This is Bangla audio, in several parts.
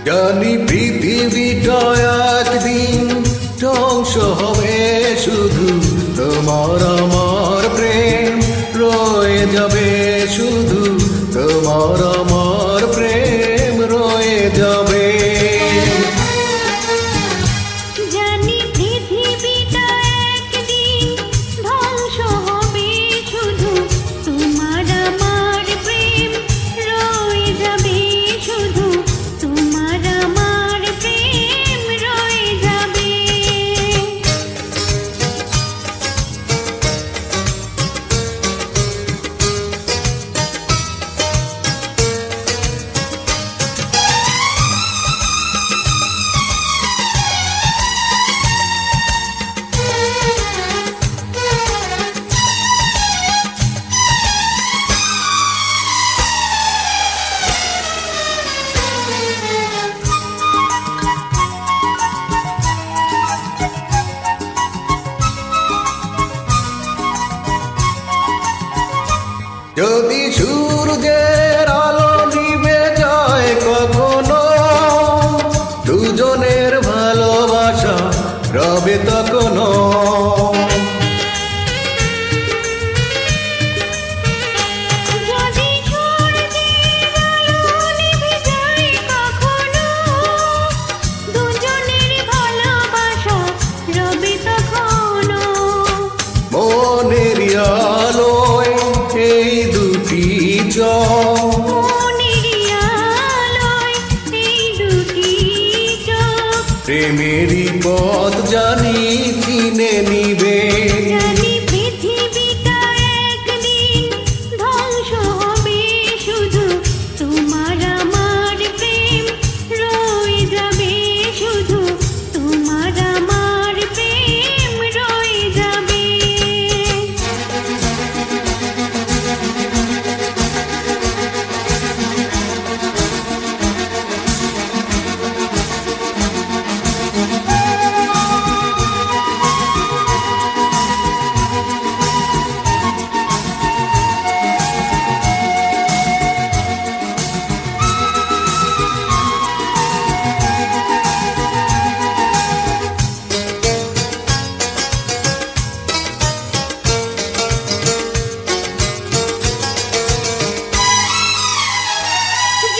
জানি পৃথিবীটা একদিন ধ্বংস হবে, শুধু তোমার আমার প্রেম রয়ে যাবে, শুধু তোমার আমার প্রেম রয়ে যাবে। জানি পৃথিবীটা একদিন ধ্বংস হবে, শুধু তোমার আমার প্রেম রয়ে যাবে, শুধু তোমার আমার প্রেম রয়ে যাবে। যদি সূর্যের আলো নিভে যায় কখনো, দুজনের ভালোবাসা রবে তখনো। যদি সূর্যের আলো নিভে যায় কখনো, দুজনের ভালোবাসা রবে তখনো। মনের আলোয় এই দুটি চোখ, মনের আলোয় এই দুটি চোখ, প্রেমেরই পথ জানি চিনে নিবে। জানি পৃথিবীটা একদিন ধ্বংস হবে, শুধু তোমার আমার প্রেম রয়ে যাবে, শুধু তোমার আমার প্রেম রয়ে যাবে।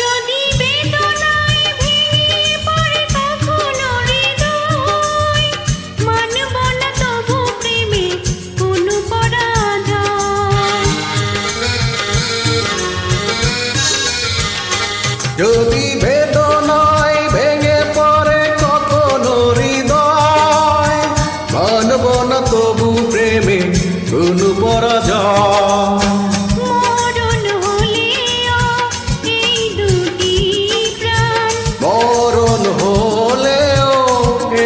যদি বেদনায় ভেঙে পড়ে কখনো হৃদয়, মানব না তবু প্রেমে কোনো পরাজয়। যদি বেদনায় ভেঙে পড়ে কখনো হৃদয়, মানব না তবু প্রেমে কোনো পরাজয়। মরণ হলেও এই দুটি প্রাণ, মরণ হলেও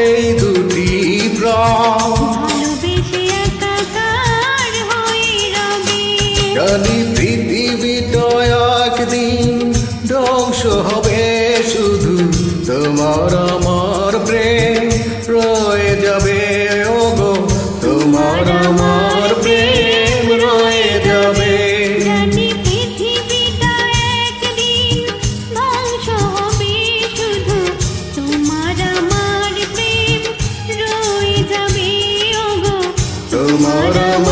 এই দুটি প্রাণ ভালোবেসে একাকার হয়ে রবে। জানি পৃথিবীটা একদিন ধ্বংস হবে, শুধু তোমার আমার প্রেম রয়ে যাবে। ওগো তোমার আমার প্রেম রয়ে যাবে। জানি পৃথিবীটা একদিন ধ্বংস হবে, শুধু তোমার আমার প্রেম রয়ে যাবে। ওগো তোমার আমার